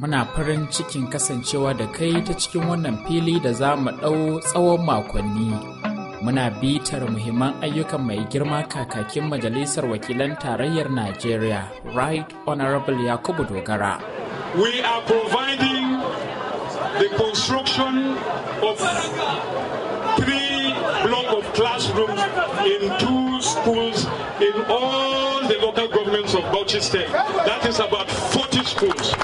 Muna farin cikin kasancewa da kai ta cikin wannan fili da za mu ɗau tsawon makonni. Muna bitar muhimman ayyukan mai girma kakakin Majalisar Wakilan Tarayyar Najeriya, Right Honorable Yakubu Dogara. We are providing the construction of 3 blocks of classrooms in 2 schools in all the local governments of Bauchi State. That is about 40 schools.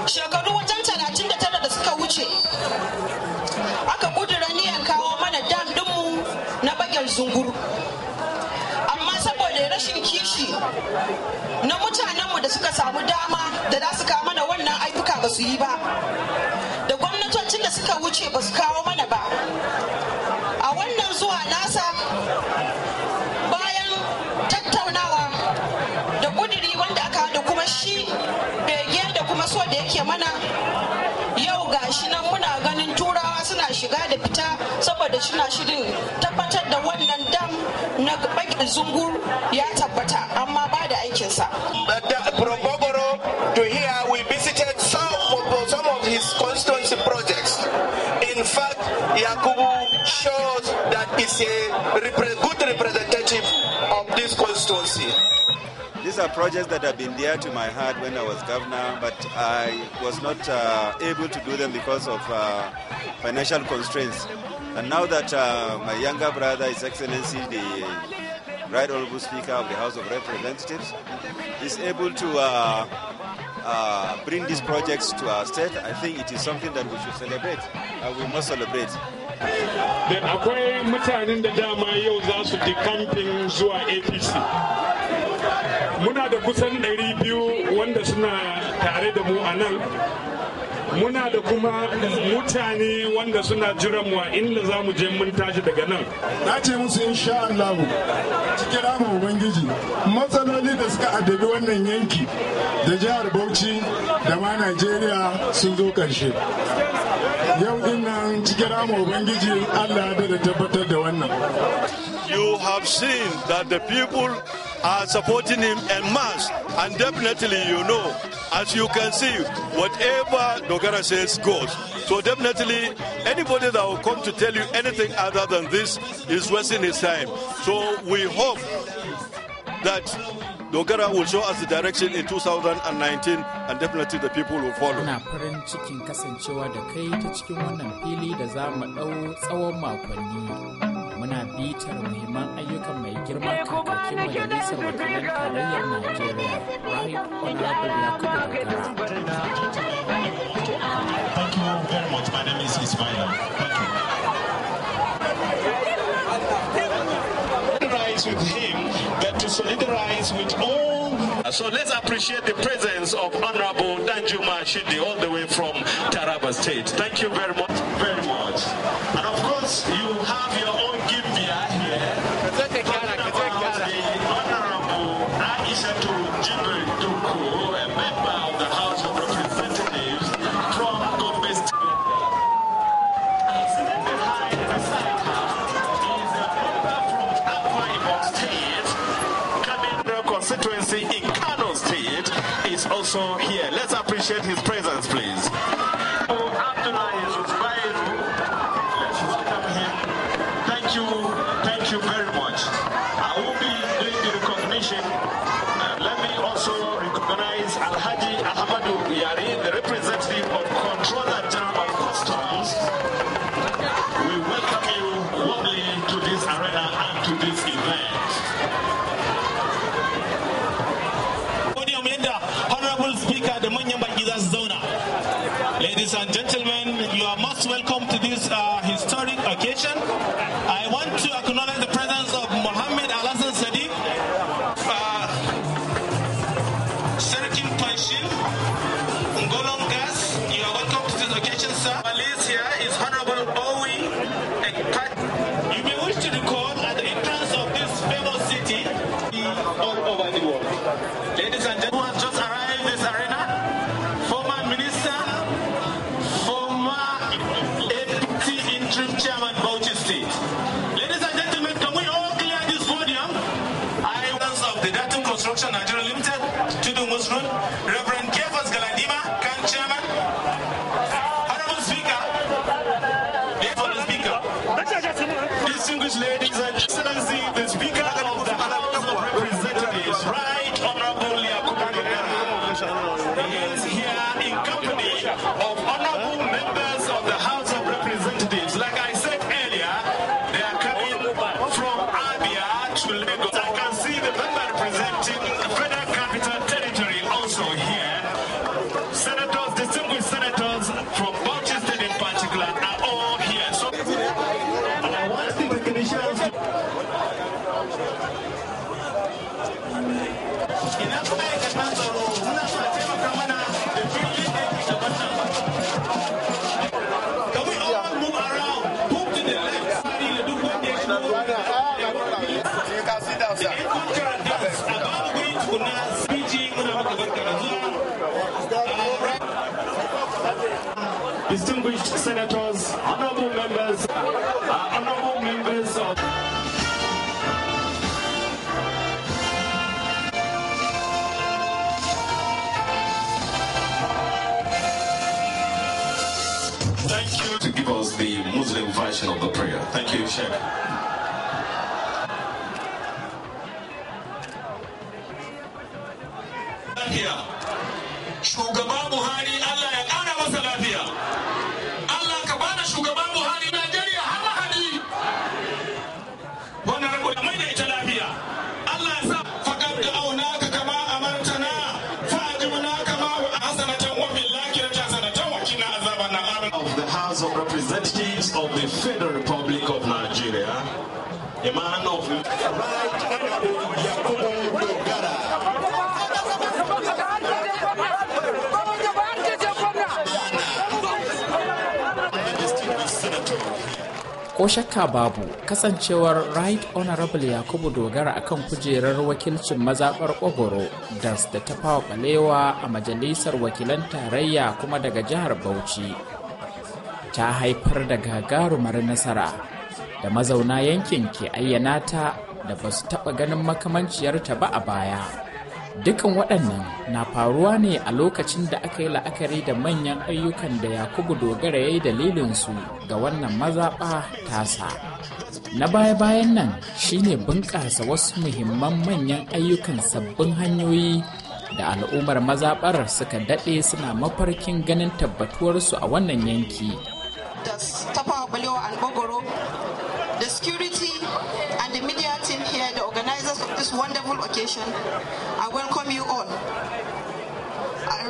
Shekaru wajen 39 da suka wuce aka kudura niyan kawo mana dam dinmu na bagyar zunguru, amma saboda rashin kishi na mutanenmu da suka samu dama da za su kawo mana wannan ayyuka ba su yi ba, da gwamnatocin da suka wuce ba su kawo mana ba. A wannan zuwa nasa bayan tattaunawa da kudiri wanda aka da kuma shi bege da kuma so da yake mana, yau gashi nan muna ganin turawa suna shiga da fita saboda suna shirin tabbatar da wannan dam na bakin zungur ya tabbata, amma ba da aikinsa. From Bogoro to here, we visited some of his constituency projects. In fact, Yakubu shows that he's a good representative of this constituency. These are projects that have been dear to my heart when I was governor, but I was not able to do them because of financial constraints. And now that my younger brother, His Excellency, the Right Honorable Speaker of the House of Representatives, is able to bring these projects to our state, I think it is something that we should celebrate, and we must celebrate. Da akwai mutanen da dama yau za su camping zuwa APC. Muna da kusan 200 wanda suna tare da mu a nan. Muna da kuma mutane wanda suna jiran mu inda za mu je mun tashi daga nan. Na ce musu insha Allah cikin rahama Ubangiji matsaloli da suka addabi wannan yanki da jihar Bauchi da ma Najeriya sun zo ƙarshe. Yau din nan cikin rahama Ubangiji Allah da tabbatar da wannan. You have seen that the people are supporting him en masse, and definitely, you know, as you can see, whatever Dogara says goes. So definitely, anybody that will come to tell you anything other than this is wasting his time. So we hope that Dogara will show us the direction in 2019, and definitely the people will follow. Muna farin cikin kasancewa da kai ta cikin wannan fili da za mu ɗau tsawon makonni. Muna bitar muhimman ayyukan mai girma kakakin Majalisar Wakilan Tarayyar Najeriya, Right Honorable Yakubu Dogara. Thank you very much. My name is Ismail. Thank you. Solidarize with him, but to solidarize with all. So let's appreciate the presence of Honorable Danjuma Shidi all the way from Taraba State. Thank you very much. Very much. And of course, you have your own Gimbia here. The Honorable Aisha Jibril Duku, a member of the House of Representatives from Gombe State. Sitting beside her is a member from Akwa Ibom State, coming from constituency in Kano State, is also here. Let's appreciate his presence, please. Thank you very much. I will be doing the recognition. Let me also recognize Alhaji Ahmadu Yari, the representative of Controller General of Customs. We welcome you warmly to this arena and to this event. Honorable Speaker, the ladies and gentlemen, you are most welcome to this historic occasion. I want to acknowledge the presence of Mohammed Al-Hassan Sadiq, Serikin Panshim, Ngolong Gas. You are welcome to this occasion, sir. Malaysia is Honorable Owi Ekpat. You may wish to recall at the entrance of all over the world. Ladies and gentlemen, who has just arrived in this arena, former minister, former APC interim chairman, Bauchi State. Ladies and gentlemen, can we all clear this podium? I was of the Datum Construction Nigeria Limited, Tudu Musrun, Reverend Kefas Galadima, Kan Chairman, Honorable Speaker, distinguished ladies and excellency, the Speaker of the House of Representatives, Right Honorable Yakubu Dogara, is here in company of honorable members of the House of Representatives. Like I said earlier, they are coming from Abia to Lagos. I can see the member representing the Federal Capital Territory also here. Senators, distinguished senators from Bauchi State in particular, are all here. So, and I want the recognition can we all move around? Move to the left. You can sit down, sir. Distinguished senators, honorable members of thank you to give us the Muslim version of the prayer. Thank you, Sheikh. Shugaba Buhari, Allah ya ƙara masa lafiya. Allah ka bada shugaba Buhari Najeriya har hadi. Wannan rabu da mai da ita lafiya. Allah ya sa faqad da'awna ka kama amartana fa'ajibna kama hasanatan wa bil akhirati hasanatan wa qina azaban nar. Of the House of Representatives of the Federal Republic of Nigeria, a man of Right Honorable Yakubu Dogara. Ko shakka babu kasancewar Right Honorable Yakubu Dogara akan kujerar wakilcin mazaɓar Ogoro da Tafawa Balewa a Majalisar Wakilan Tarayya kuma daga jihar Bauchi ta haifar da gagarumar nasara da mazauna yankin ke ayyana ta da ba su taɓa ganin makamanciyarta ba a baya. Dukan waɗannan na faruwa ne a lokacin da aka yi la'akari da manyan ayyukan da Yakubu Dogara ya yi dalilinsu ga wannan mazaɓa tasa. Na baya-bayan nan shine bunƙasa wasu muhimman manyan ayyukan sabbin hanyoyi da al'ummar mazaɓar suka daɗe suna mafarkin ganin tabbatuwarsu a wannan yanki. The security and the media team here, the organizers of this wonderful occasion, I welcome you all.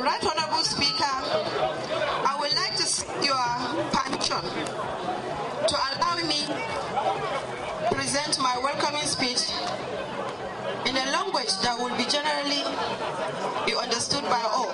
Right Honorable Speaker, I would like to seek your permission to allow me to present my welcoming speech in a language that will be generally be understood by all.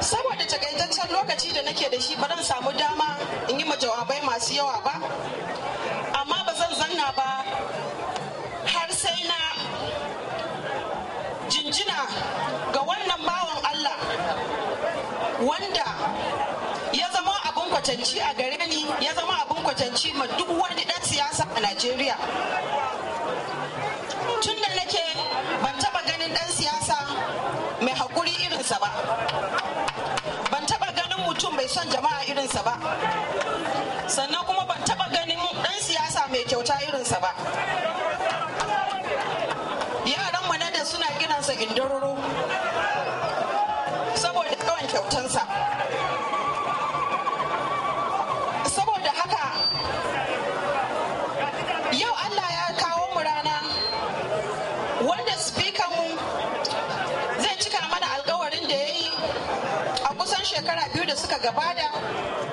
Saboda takaitaccen lokaci da nake da shi ba zan samu dama in yi jawabai masu yawa ba, amma ba zan zanna ba har sai na jinjina ga wannan bawan Allah wanda ya zama abin kwatanci a gare ni, ya zama abin kwatanci ma duk wani ɗan siyasa a Najeriya. Tun da nake ban taɓa ganin ɗan siyasa mai haƙuri irinsa ba, ban taɓa ganin mutum mai son jama'a irinsa ba, sannan kuma ban taɓa ganin ɗan siyasa mai kyauta irinsa ba. Yaran mu na da suna kiransa indororo saboda yawan kyautansa. Saboda haka yau Allah ya kawo mu rana wanda speaker mu zai cika mana alkawarin da ya yi a kusan shekara 2 da suka gabata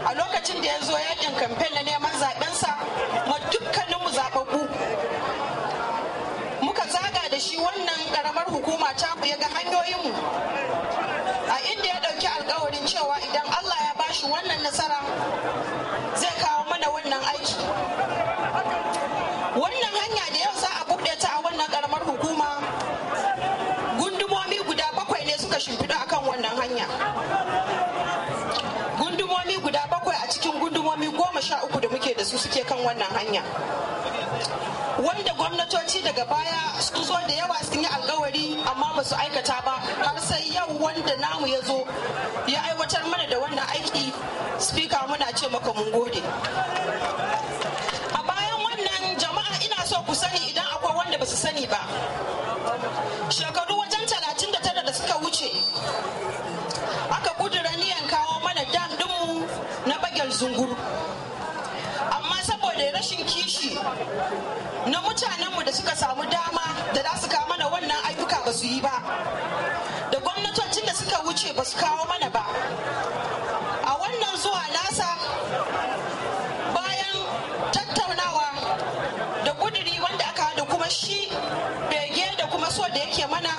a lokacin da ya zo yakin kamfen na neman zaɓensa ma dukkaninmu zaɓaɓɓu. Muka zaga da shi wannan ƙaramar hukuma ta ya ga hanyoyinmu wannan nasara zai kawo mana wannan aiki. Wannan hanya da yau za a buɗe ta a wannan ƙaramar hukuma, gundumomi guda 7 ne suka shimfiɗu akan wannan hanya. Gundumomi guda 7 a cikin gundumomi 13 da muke da su suke kan wannan hanya. Wanda gwamnatoci daga baya sun zo da yawa sun yi alkawari amma ba su aikata ba, har sai yau wanda namu ya zo ya aiwatar mana da wannan aiki. Speaker, muna ce maka mun gode. A bayan wannan jama'a, ina so ku sani idan akwai wanda ba su sani ba, shekaru wajen 39 da suka wuce aka kudura niyan kawo mana dam ɗinmu na bagel zunguru, amma saboda rashin kishi na mutanenmu da suka samu dama da za su kawo mana wannan ayyuka ba su yi ba, da gwamnatocin da suka wuce ba su kawo mana ba. A wannan zuwa nasa, bayan tattaunawa da kuduri wanda aka da kuma shi bege da kuma so da yake mana,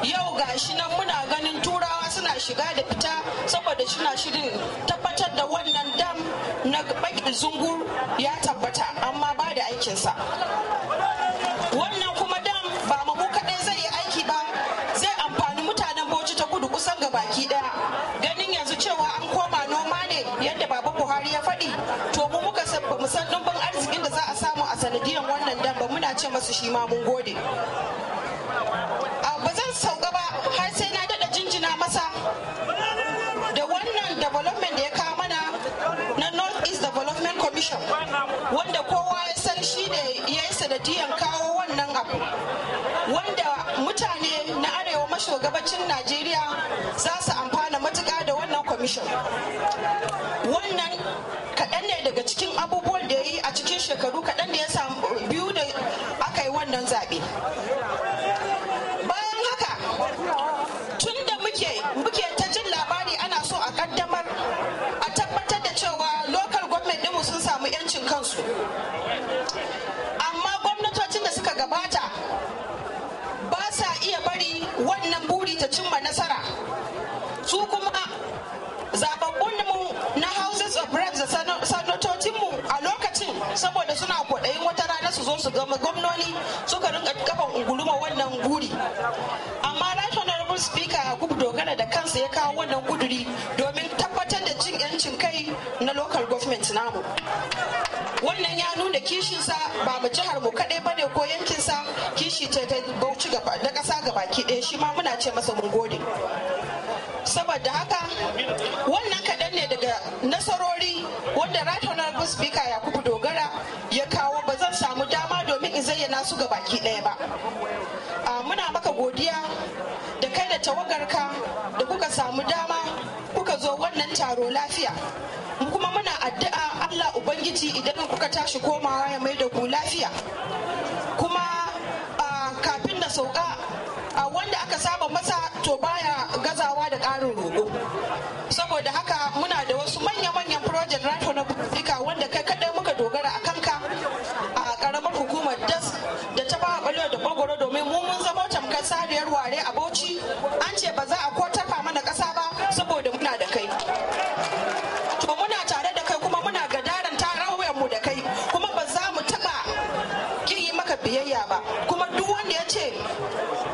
yau gashi nan muna ganin turawa suna shiga da fita saboda suna shirin tabbatar da wannan dam na bakin zungur ya tabbata, amma ba da aikinsa. Wannan kuma dam ba mu kaɗai zai yi aiki ba, zai amfani mutanen Bauchi ta kudu kusan gabaki ɗaya. Ganin yanzu cewa an koma noma ne yadda Baba Buhari ya faɗi, to mu muka ba mu san ɗumbin arzikin da za a samu a sanadiyan wannan dam ba, muna ce masu shi ma mun gode. Ba zan sauka ba har sai na daɗa jinjina masa da wannan development da ya kawo mana na North East Development Commission, wanda kowa ya san shi ne ya yi sanadiyan kawo wannan abu, wanda mutane na arewa maso gabacin Najeriya za su amfana matuƙa da wannan commission. Wannan kaɗan ne daga cikin abubuwan da ya yi a cikin shekaru kaɗan da ya samu 2 da aka yi wannan zaɓe. Bayan haka, tun da muke ta jin labari ana so a ƙaddamar a tabbatar da cewa local government ɗinmu sun samu 'yancin kansu, amma gwamnatocin da suka gabata ba sa iya bari wannan buri ta cimma nasara. Su kuma zababbunmu na Houses of Reps da sanatocinmu a lokacin, saboda suna kwaɗayin wata rana su zo su gama gwamnoni, suka rinka kafan unguluma wannan buri. Amma Right Honorable Speaker Yakubu Dogara da kansa ya kawo wannan kuduri domin tabbatar da cin 'yancin kai na local government namu. Wannan ya nuna kishinsa ba mu jihar mu kaɗai ba ne ko yankinsa, kishi ta Bauchi gaba da ƙasa gabaki ɗaya, shi ma muna ce masa mun gode. Saboda haka wannan kaɗan ne daga nasarori wanda Right Honorable Speaker Yakubu Dogara ya kawo. Ba zan samu dama domin in zayyana su gabaki ɗaya ba. Muna maka godiya da kai da tawagarka da kuka samu dama kuka zo wannan taro lafiya. Kuma muna addu'a Allah Ubangiji idan kuka tashi komawa ya mai da ku lafiya. Kuma kafin da sauka, wanda aka saba masa to baya gazawa da ƙarin roƙo. Saboda haka muna da wasu manya-manyan project Right Honorable Speaker wanda kai kaɗai muka dogara a kanka a ƙaramar hukumar DAS da ta ba ɓalewa da Bagoro, domin mun zama tamkar sariyar ware a Bauchi. An ce ba za a ko tafa mana ƙasa ba saboda muna da kai. To muna tare da kai kuma muna gadaran mu da kai, kuma ba za mu taɓa kin yi maka biyayya ba, kuma duk wanda ya ce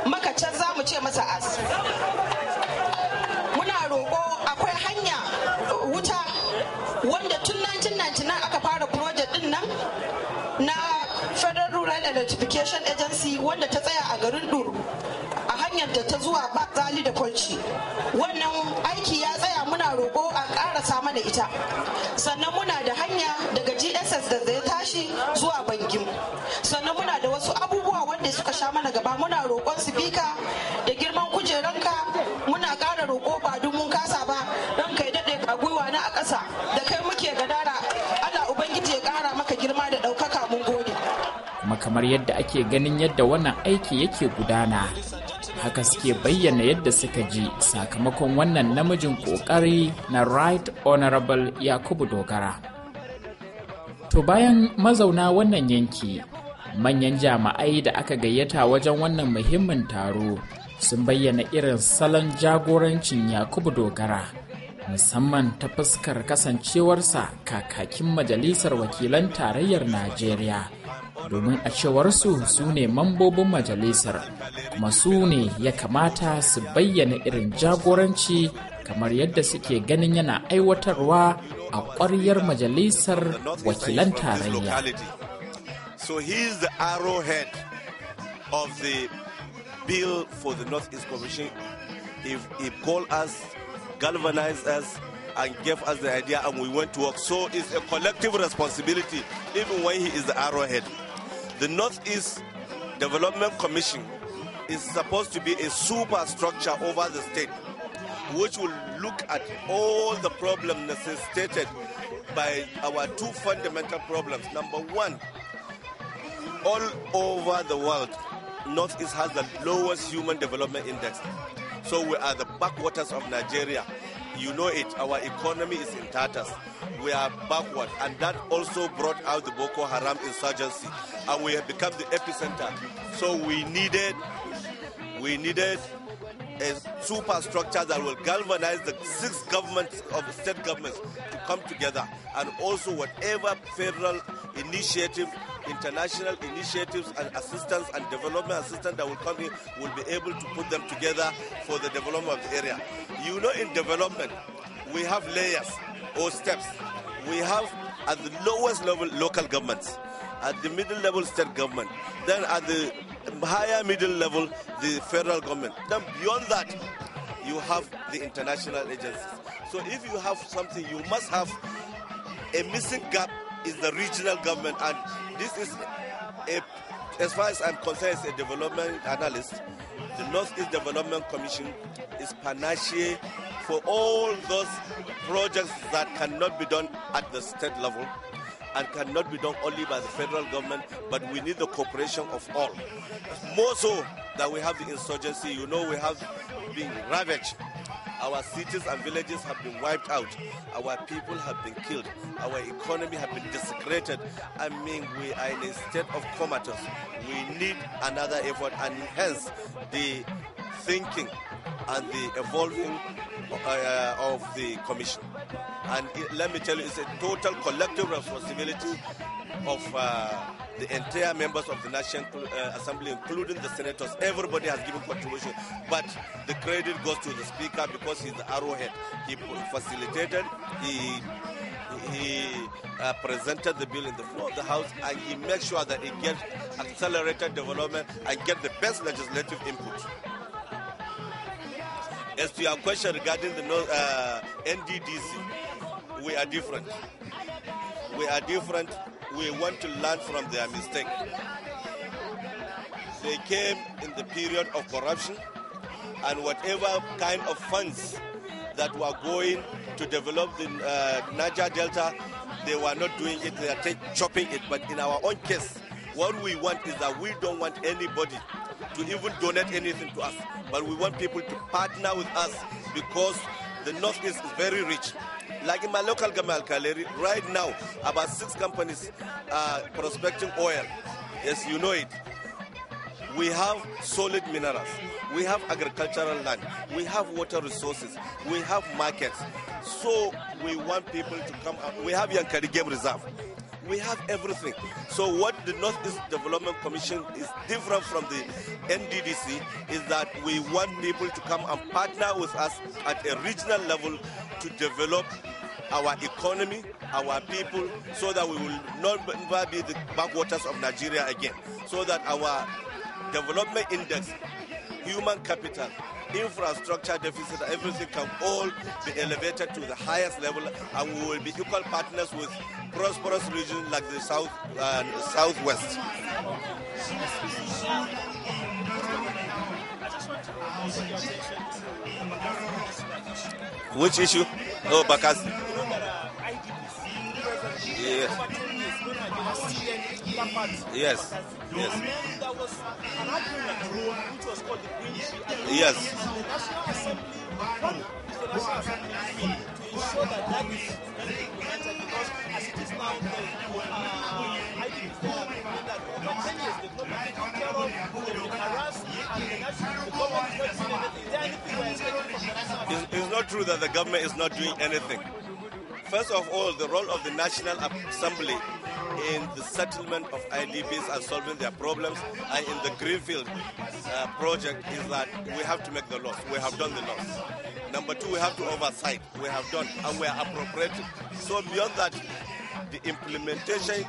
maka can za mu ce masa as. Muna roƙo, akwai hanya wuta wanda tun 1999 aka fara project din nan na Federal Rural Electrification Agency wanda ta tsaya a garin Duru a hanyar da ta zuwa Bazali da Kwalci. Wannan aiki ya tsaya, muna roƙo a ƙarasa mana ita. Sannan muna da hanya daga GSS da zai tashi zuwa Bangim. Sannan muna da wasu abubuwa wanda suka sha mana gaba. Muna roƙon Sifika da girman kujeranka, muna ƙara roƙo ba duk mun kasa ba, don kai daɗe ka gwiwa na a ƙasa da kai muke gadara. Allah Ubangiji ya ƙara maka girma da ɗaukaka, mun gode. Kuma kamar yadda ake ganin yadda wannan aiki yake gudana, haka suke bayyana yadda suka ji sakamakon wannan namijin ƙoƙari na Right Honorable Yakubu Dogara. To bayan mazauna wannan yanki, manyan jami'ai da aka gayyata wajen wannan muhimmin taro sun bayyana irin salon jagorancin Yakubu Dogara musamman ta fuskar kasancewarsa kakakin Majalisar Wakilan Tarayyar Najeriya, domin a cewarsu su ne mambobin majalisar, kuma su ne ya kamata su bayyana irin jagoranci kamar yadda suke ganin yana aiwatarwa a ƙwaryar Majalisar Wakilan Tarayya. So he is the arrowhead of the bill for the Northeast Commission. If he called us, galvanized us, and gave us the idea, and we went to work. So it's a collective responsibility, even when he is the arrowhead. The Northeast Development Commission is supposed to be a superstructure over the state, which will look at all the problems necessitated by our two fundamental problems. Number one, all over the world, Northeast has the lowest human development index. So we are the backwaters of Nigeria. You know it, our economy is in tatters. We are backward, and that also brought out the Boko Haram insurgency, and we have become the epicenter. So we needed a superstructure that will galvanize the 6 governments of the state governments to come together, and also whatever federal initiative, international initiatives and assistance and development assistance that will come in, will be able to put them together for the development of the area. You know, in development, we have layers or steps. We have at the lowest level local governments, at the middle level state government, then at the higher middle level the federal government. Then beyond that, you have the international agencies. So if you have something, you must have a missing gap is the regional government, and this is as far as I'm concerned, as a development analyst, the Northeast Development Commission is panacea for all those projects that cannot be done at the state level and cannot be done only by the federal government, but we need the cooperation of all. More so that we have the insurgency. You know, we have been ravaged. Our cities and villages have been wiped out. Our people have been killed. Our economy has been desecrated. I mean, we are in a state of comatose. We need another effort, and hence the thinking and the evolving of the commission. And let me tell you, it's a total collective responsibility of the entire members of the National Assembly, including the senators. Everybody has given contribution, but the credit goes to the Speaker because he's the arrowhead. He facilitated, he presented the bill in the floor of the House, and he makes sure that it gets accelerated development and get the best legislative input. As to your question regarding the NDDC, we are different. We are different. We want to learn from their mistake. They came in the period of corruption, and whatever kind of funds that were going to develop the Niger Delta, they were not doing it, they are chopping it. But in our own case, what we want is that we don't want anybody to even donate anything to us, but we want people to partner with us, because the Northeast is very rich. Like in my local government, Alkaleri, right now, about 6 companies are prospecting oil. Yes, you know it. We have solid minerals. We have agricultural land. We have water resources. We have markets. So we want people to come up. We have Yankari Game Reserve. We have everything. So what the Northeast Development Commission is different from the NDDC is that we want people to come and partner with us at a regional level to develop our economy, our people, so that we will not be the backwaters of Nigeria again. So that our development index, human capital, infrastructure deficit, everything can all be elevated to the highest level, and we will be equal partners with prosperous regions like the South and Southwest. Which issue? Oh, Bakassi. Yes. Yes. Yes. Yes. It's not not true that the government is not doing anything. First of all, the role of the National Assembly in the settlement of IDPs and solving their problems and in the Greenfield project is that we have to make the laws. We have done the laws. Number two, we have to oversight. We have done and we are appropriating. So beyond that, the implementation,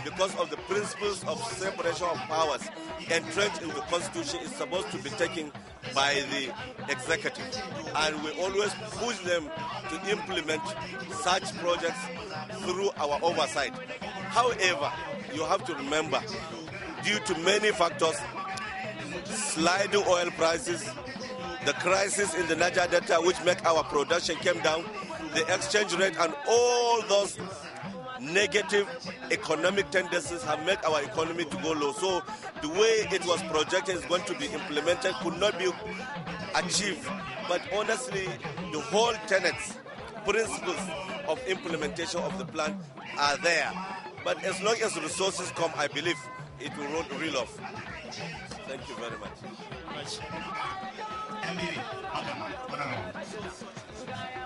because of the principles of separation of powers entrenched in the Constitution, is supposed to be taken by the executive. And we always push them to implement such projects through our oversight. However, you have to remember, due to many factors, sliding oil prices, the crisis in the Niger Delta, which make our production came down, the exchange rate, and all those negative economic tendencies have made our economy to go low. So the way it was projected is going to be implemented could not be achieved. But honestly, the whole tenets, principles of implementation of the plan are there. But as long as resources come, I believe it will reel off. Thank you very much.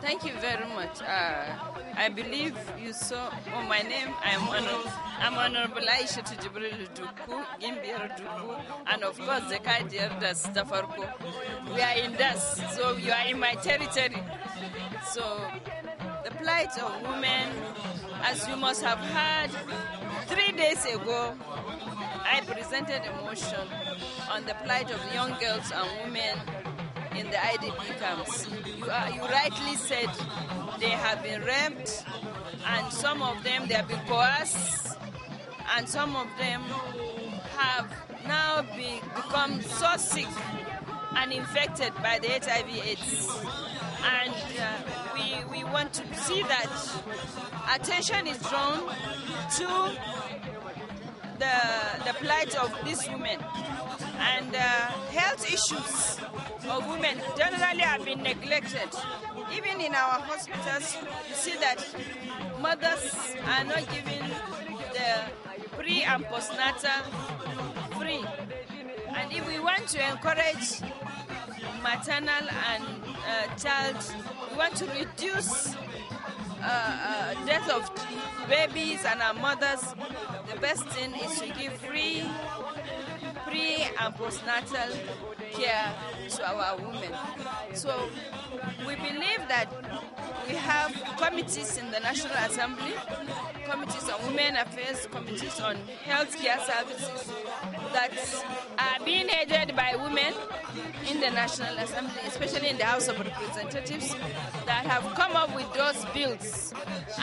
Thank you very much. I believe you saw my name. I'm Honorable Aisha Jibril Duku, Gimbir Duku, and of course the Kadir Das Tafarko. We are in Das, so you are in my territory. So the plight of women, as you must have heard, 3 days ago, I presented a motion on the plight of young girls and women in the IDP camps. You rightly said they have been raped, and some of them they have been coerced, and some of them have now become so sick and infected by the HIV/AIDS. And we want to see that attention is drawn to the plight of these women. And health issues of women generally have been neglected. Even in our hospitals, you see that mothers are not given the pre and postnatal free. And if we want to encourage maternal and child, we want to reduce death of babies and our mothers, the best thing is to give free pre and postnatal care to our women. So we believe that we have committees in the National Assembly, committees on women affairs, committees on health care services that are being headed by women in the National Assembly, especially in the House of Representatives, that have come up with those bills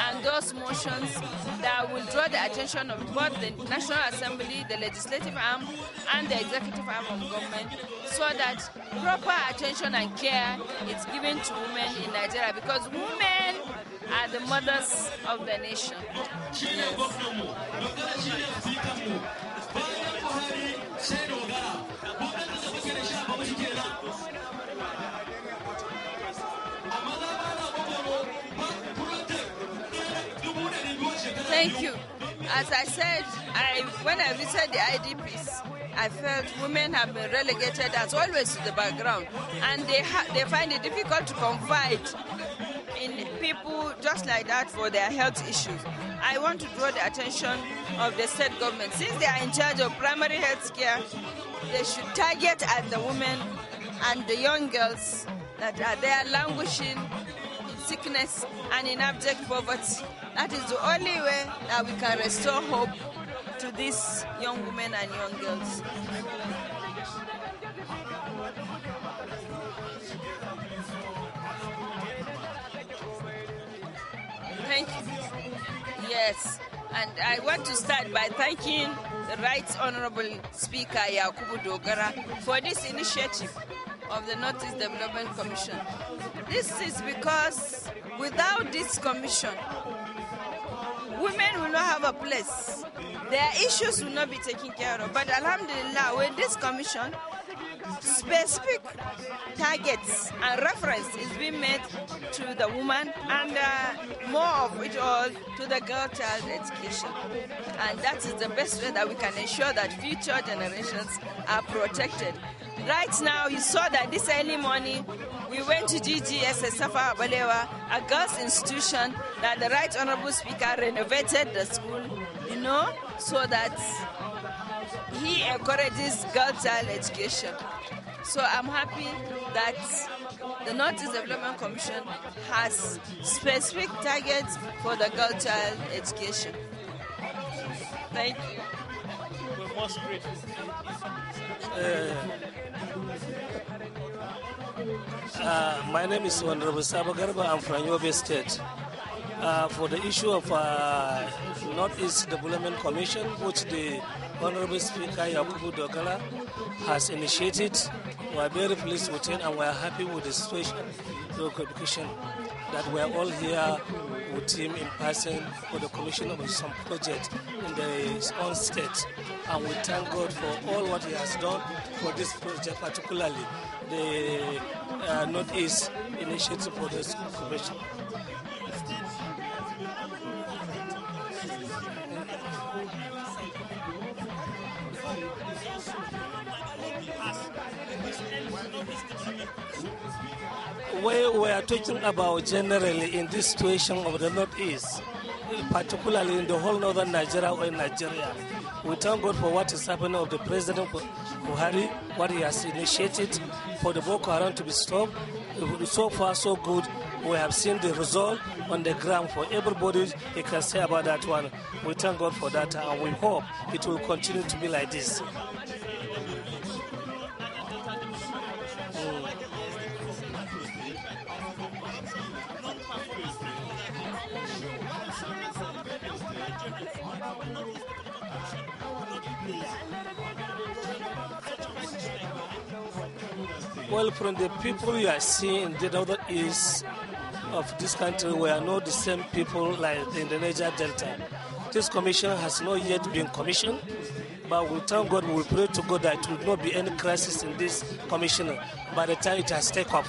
and those motions that will draw the attention of both the National Assembly, the legislative arm, and the executive arm of government, so that proper attention and care is given to women in Nigeria, because women are the mothers of the nation. Yes. Thank you. As I said, when I visited the IDPs, I felt women have been relegated as always to the background, and they find it difficult to confide in people just like that for their health issues. I want to draw the attention of the state government. Since they are in charge of primary health care, they should target at the women and the young girls that are there languishing in sickness and in abject poverty. That is the only way that we can restore hope to these young women and young girls. Thank you. Yes, and I want to start by thanking the Right Honorable Speaker Yakubu Dogara for this initiative of the Northeast Development Commission. This is because without this commission, women will not have a place. Their issues will not be taken care of. But alhamdulillah, with this commission, specific targets and reference is being made to the woman, and more of it all to the girl-child education. And that is the best way that we can ensure that future generations are protected. right now, you saw that this early morning, we went to GGS Safa Balewa, a girls' institution, that the Right Honorable Speaker renovated the school, so that he encourages girl-child education. So I'm happy that the Northeast Development Commission has specific targets for the girl-child education. Thank you. We're most grateful. My name is Honorable Sabo Garba. I'm from Yobe State. For the issue of Northeast Development Commission, which the Honorable Speaker Yakubu Dogara has initiated, we are very pleased with it and we are happy with the situation, the communication, that we are all here with him in person for the commission of some project in the own state. And we thank God for all what he has done for this project, particularly the Northeast Initiative for the School Commission. We are talking about generally in this situation of the Northeast, particularly in the whole northern Nigeria or in Nigeria. We thank God for what is happening of the President Buhari, what he has initiated for the Boko Haram to be stopped. So far, so good. We have seen the result on the ground for everybody. You can say about that one. We thank God for that, and we hope it will continue to be like this. Well, from the people you are seeing in the northeast of this country, we are not the same people like in the Niger Delta. This commission has not yet been commissioned, but we thank God, we will pray to God that there will not be any crisis in this commission by the time it has taken up.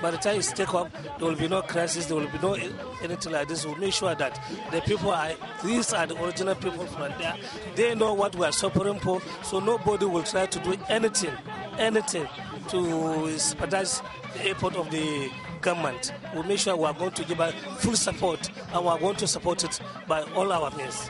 By the time it's taken up, there will be no crisis, there will be no anything like this. We'll make sure that the people these are the original people from there. They know what we are suffering for, so nobody will try to do anything to sabotage the effort of the government. We'll make sure we are going to give full support, and we are going to support it by all our means.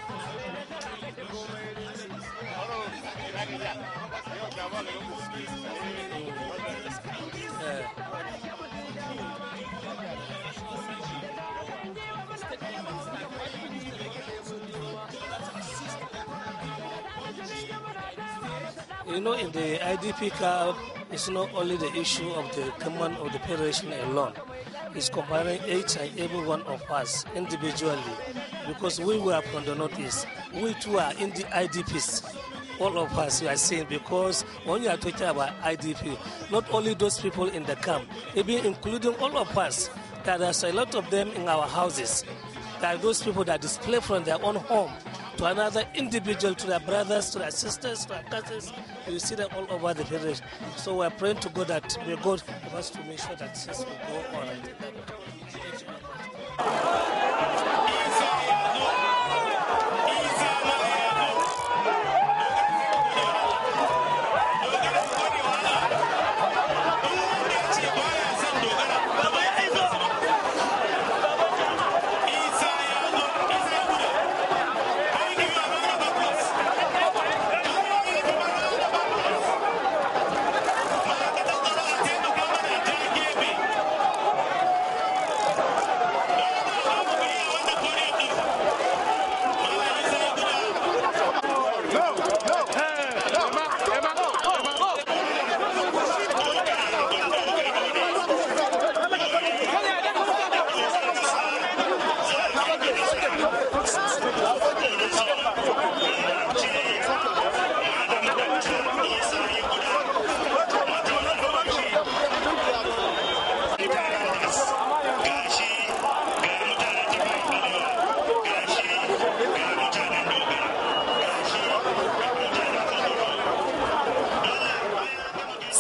In the IDP curve, it's not only the issue of the government of the federation alone. It's comparing each and every one of us individually, because we were from the Northeast. We too are in the IDPs. All of us, you are saying, because when you are talking about IDP, not only those people in the camp, even including all of us, that there's a lot of them in our houses. There are those people that displaced from their own home to another individual, to their brothers, to their sisters, to their cousins. You see them all over the federation. So we're praying to God that may God help us to make sure that this will go all right.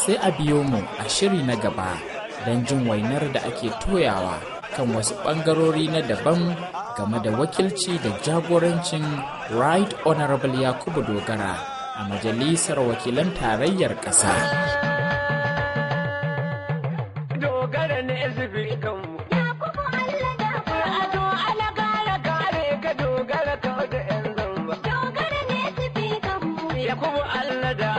sai a biyo mu a shiri na gaba don jin wainar da ake toyawa kan wasu ɓangarori na daban game da wakilci da jagorancin Right Honorable Yakubu Dogara a Majalisar Wakilan Tarayyar ƙasa. Dogara ne kanmu. Yakubu Allah da ado ala gara kare ka dogara ka da 'yan zamba. Dogara ne kanmu. Yakubu Allah da